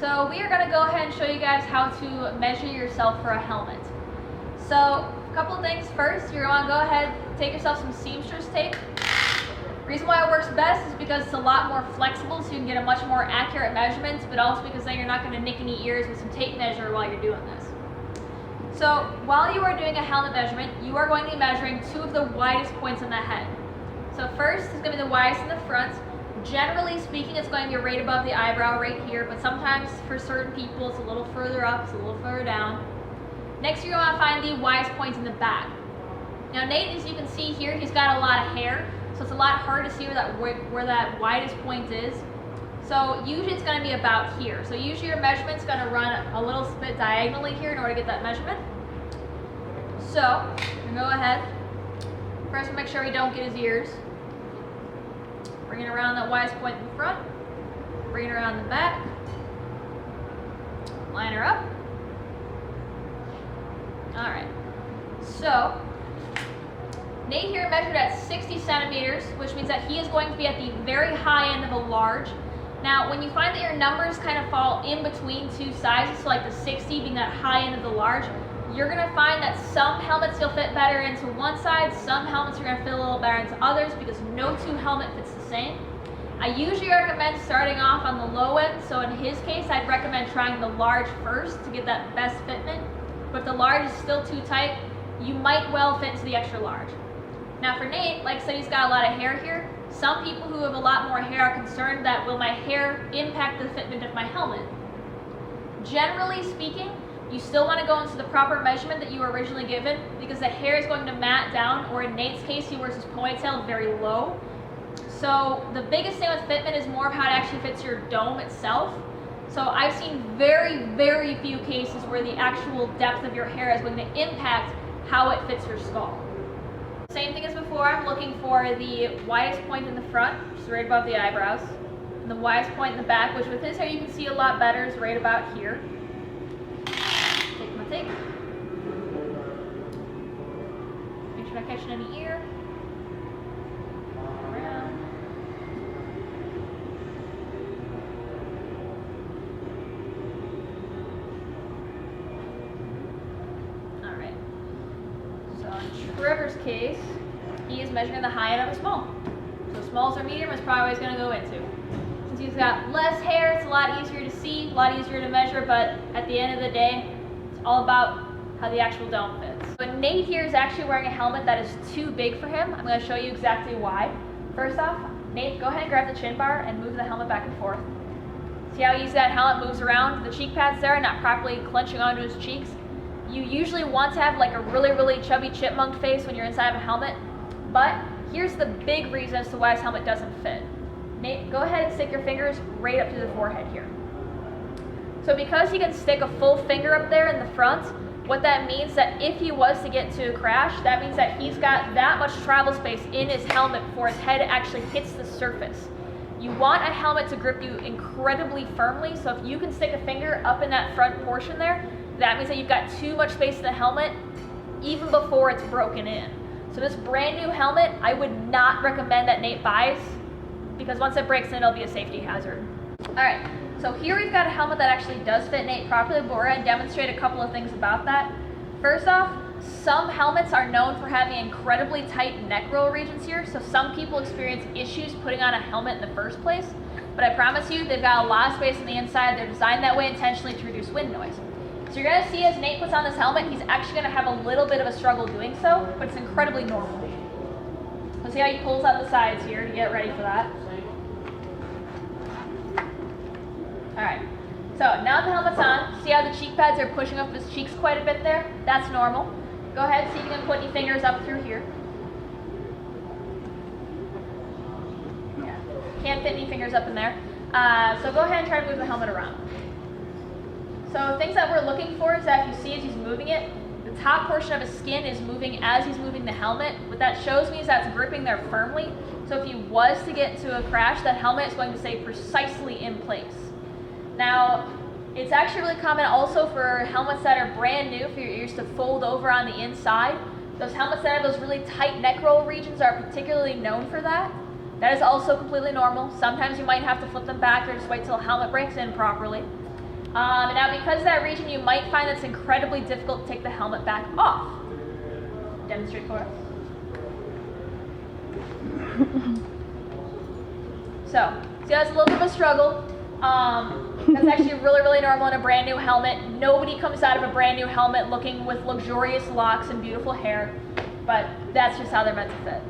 So we are going to go ahead and show you guys how to measure yourself for a helmet. So a couple of things. First, you're going to go ahead, take yourself some seamstress tape. The reason why it works best is because it's a lot more flexible, so you can get a much more accurate measurement, but also because then you're not going to nick any ears with some tape measure while you're doing this. So while you are doing a helmet measurement, you are going to be measuring two of the widest points on the head. So first is going to be the widest in the front. Generally speaking, it's going to be right above the eyebrow right here, but sometimes for certain people it's a little further up, it's a little further down. Next, you're going to find the widest point in the back. Now Nate, as you can see here, he's got a lot of hair, so it's a lot harder to see where that widest point is. So usually it's going to be about here. So usually your measurement's going to run a little bit diagonally here in order to get that measurement. So we're going to go ahead. First, we'll make sure we don't get his ears. Bring it around that widest point in the front. Bring it around the back. Line her up. Alright. So, Nate here measured at 60 centimeters, which means that he is going to be at the very high end of a large. Now, when you find that your numbers kind of fall in between two sizes, so like the 60 being that high end of the large, you're going to find that some helmets will fit better into one side, some helmets are going to fit a little better into others because no two helmet fits the same. I usually recommend starting off on the low end, so in his case I'd recommend trying the large first to get that best fitment. But if the large is still too tight, you might well fit into the extra large. Now for Nate, like I said, he's got a lot of hair here. Some people who have a lot more hair are concerned that will my hair impact the fitment of my helmet. Generally speaking, you still want to go into the proper measurement that you were originally given because the hair is going to mat down, or in Nate's case, he wears his ponytail very low. So the biggest thing with fitment is more of how it actually fits your dome itself. So I've seen very, very few cases where the actual depth of your hair is going to impact how it fits your skull. Same thing as before, I'm looking for the widest point in the front, which is right above the eyebrows, and the widest point in the back, which with his hair you can see a lot better, is right about here. Take my tape. Make sure I'm not catching any ear. Around. Alright. So in Trevor's case, he is measuring the high end of a small. So smalls or medium is probably what he's going to go into. Since he's got less hair, it's a lot easier to see, a lot easier to measure, but at the end of the day, it's all about how the actual dome fits. So Nate here is actually wearing a helmet that is too big for him. I'm going to show you exactly why. First off, Nate, go ahead and grab the chin bar and move the helmet back and forth. See how easy that helmet moves around? The cheek pads there, not properly clenching onto his cheeks. You usually want to have like a really, really chubby chipmunk face when you're inside of a helmet, but here's the big reason as to why this helmet doesn't fit. Nate, go ahead and stick your fingers right up to the forehead here. So because he can stick a full finger up there in the front, what that means that if he was to get into a crash, that means that he's got that much travel space in his helmet before his head actually hits the surface. You want a helmet to grip you incredibly firmly, so if you can stick a finger up in that front portion there, that means that you've got too much space in the helmet even before it's broken in. So this brand new helmet, I would not recommend that Nate buys because once it breaks in, it'll be a safety hazard. Alright, so here we've got a helmet that actually does fit Nate properly, but we're going to demonstrate a couple of things about that. First off, some helmets are known for having incredibly tight neck roll regions here, so some people experience issues putting on a helmet in the first place, but I promise you they've got a lot of space on the inside. They're designed that way intentionally to reduce wind noise. So you're going to see as Nate puts on this helmet, he's actually going to have a little bit of a struggle doing so, but it's incredibly normal. Let's see how he pulls out the sides here to get ready for that. Alright, so now the helmet's on, see how the cheek pads are pushing up his cheeks quite a bit there? That's normal. Go ahead and see if you can put any fingers up through here. Yeah, can't fit any fingers up in there. So go ahead and try to move the helmet around. So things that we're looking for is that if you see as he's moving it, the top portion of his skin is moving as he's moving the helmet. What that shows me is that it's gripping there firmly. So if he was to get into a crash, that helmet is going to stay precisely in place. Now, it's actually really common also for helmets that are brand new for your ears to fold over on the inside. Those helmets that have those really tight neck roll regions are particularly known for that. That is also completely normal. Sometimes you might have to flip them back or just wait till the helmet breaks in properly. And now because of that region, you might find that it's incredibly difficult to take the helmet back off. Demonstrate for us. So, see that's a little bit of a struggle. That's actually really, really normal in a brand new helmet. Nobody comes out of a brand new helmet looking with luxurious locks and beautiful hair, but that's just how they're meant to fit.